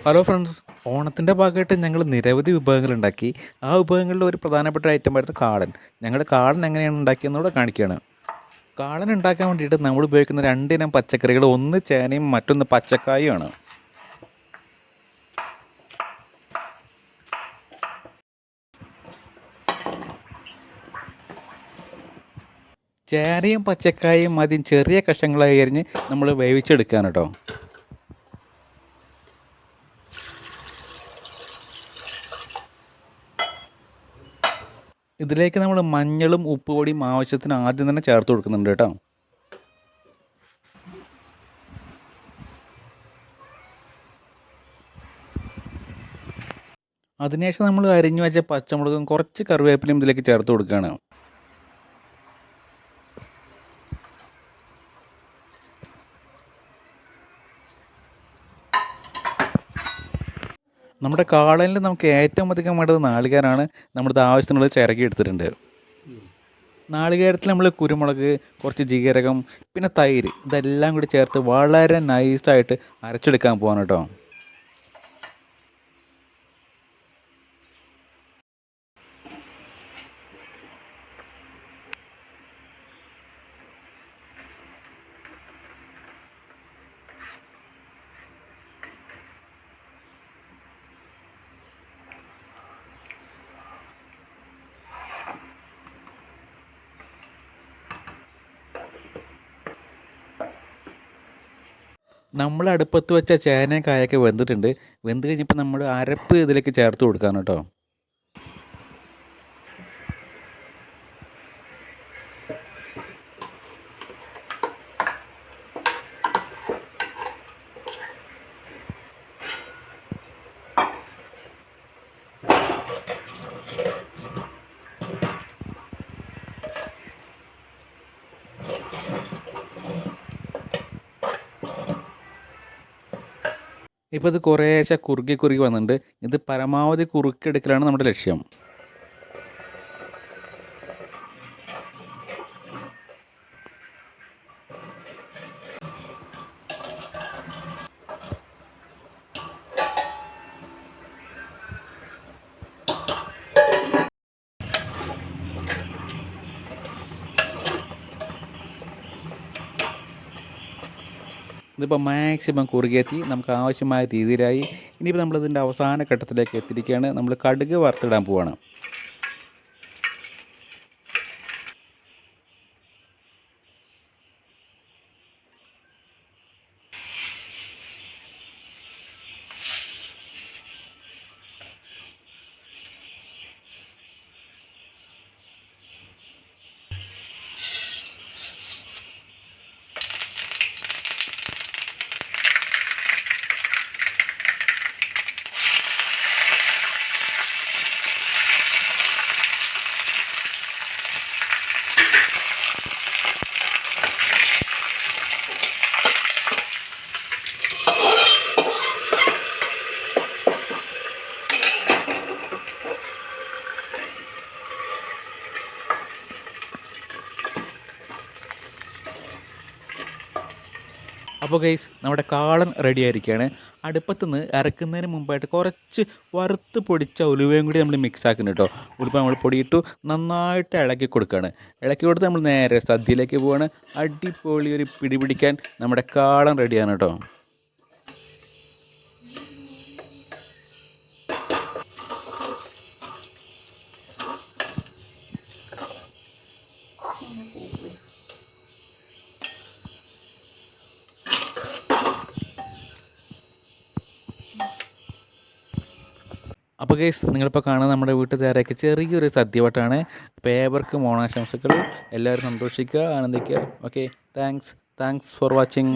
Hello friends, ഓണത്തിൻ്റെ ഭാഗമായിട്ട് ഞങ്ങൾ നിരവധി വിഭവങ്ങൾ ഉണ്ടാക്കി. ആ വിഭവങ്ങളിൽ ഒരു പ്രധാനപ്പെട്ട ഐറ്റമായിരുന്നു കാളൻ. ഞങ്ങൾ കാളൻ എങ്ങനെയാണ് ഉണ്ടാക്കിയെന്നൂടെ കാണിക്കുകയാണ്. കാളൻ ഉണ്ടാക്കാൻ വേണ്ടിയിട്ട് നമ്മൾ ഉപയോഗിക്കുന്ന രണ്ടിനം പച്ചക്കറികൾ, ഒന്ന് ചേനയും മറ്റൊന്ന് പച്ചക്കായുമാണ്. ചേനയും പച്ചക്കായും ആദ്യം ചെറിയ കഷ്ണങ്ങളായി അരിഞ്ഞ് നമ്മൾ വേവിച്ചെടുക്കാൻ കേട്ടോ. ഇതിലേക്ക് നമ്മൾ മഞ്ഞളും ഉപ്പുപൊടിയും ആവശ്യത്തിന് ആദ്യം തന്നെ ചേർത്ത് കൊടുക്കുന്നുണ്ട് കേട്ടോ. അതിനുശേഷം നമ്മൾ അരിഞ്ഞു വെച്ച പച്ചമുളകും കുറച്ച് കറിവേപ്പിലയും ഇതിലേക്ക് ചേർത്ത് കൊടുക്കുകയാണ്. നമ്മുടെ കാളനിൽ നമുക്ക് ഏറ്റവും അധികം വേണ്ടത് നാളികേരമാണ്. നമ്മളിത് ആവശ്യത്തിനുള്ളത് ചിരകി എടുത്തിട്ടുണ്ട്. നാളികേരത്തിൽ നമ്മൾ കുരുമുളക്, കുറച്ച് ജീരകം, പിന്നെ തൈര്, ഇതെല്ലാം കൂടി ചേർത്ത് വളരെ നൈസായിട്ട് അരച്ചെടുക്കാൻ പോകാൻ കേട്ടോ. നമ്മൾ അടുപ്പത്ത് വെച്ച ചേനയും കായൊക്കെ വെന്തിട്ടുണ്ട്. വെന്ത് കഴിഞ്ഞപ്പോൾ നമ്മൾ അരപ്പ് ഇതിലേക്ക് ചേർത്ത് കൊടുക്കാൻ കേട്ടോ. ഇപ്പോൾ ഇത് കുറേശ്ശെ കുറുകി കുറുകി വന്നിട്ടുണ്ട്. ഇത് പരമാവധി കുറുക്കിയെടുക്കലാണ് നമ്മുടെ ലക്ഷ്യം. ഇതിപ്പോൾ മാക്സിമം കുറുകിയെത്തി നമുക്ക് ആവശ്യമായ രീതിയിലായി. ഇനിയിപ്പോൾ നമ്മളിതിൻ്റെ അവസാന ഘട്ടത്തിലേക്ക് എത്തിയിരിക്കുകയാണ്. നമ്മൾ കടുക് വറുത്തിടാൻ പോവുകയാണ്. അപ്പോൾ ഗൈസ്, നമ്മുടെ കാളൻ റെഡി ആയിരിക്കുകയാണ്. അടുപ്പത്തുനിന്ന് ഇറക്കുന്നതിന് മുമ്പായിട്ട് കുറച്ച് വറുത്ത് പൊടിച്ച ഉലുവയും കൂടി നമ്മൾ മിക്സ് ആക്കുന്നുണ്ട് കേട്ടോ. ഉലുവ നമ്മൾ പൊടിയിട്ടു നന്നായിട്ട് ഇളക്കി കൊടുക്കുകയാണ്. ഇളക്കി കൊടുത്ത് നമ്മൾ നേരെ സദ്യയിലേക്ക് പോവുകയാണ്. അടിപൊളി ഒരു പിടി പിടിക്കാൻ നമ്മുടെ കാളൻ റെഡിയാണ് കേട്ടോ. അപ്പോൾ ഗൈസ്, നിങ്ങളിപ്പോൾ കാണുന്നത് നമ്മുടെ വീട്ടിൽ തയ്യാറാക്കിയ ചെറിയൊരു സദ്യവട്ടമാണ്. അപ്പോൾ ഏവർക്കും ഓണാശംസകൾ. എല്ലാവരും സന്തോഷിക്കുക, ആനന്ദിക്കുക. Okay, thanks for watching.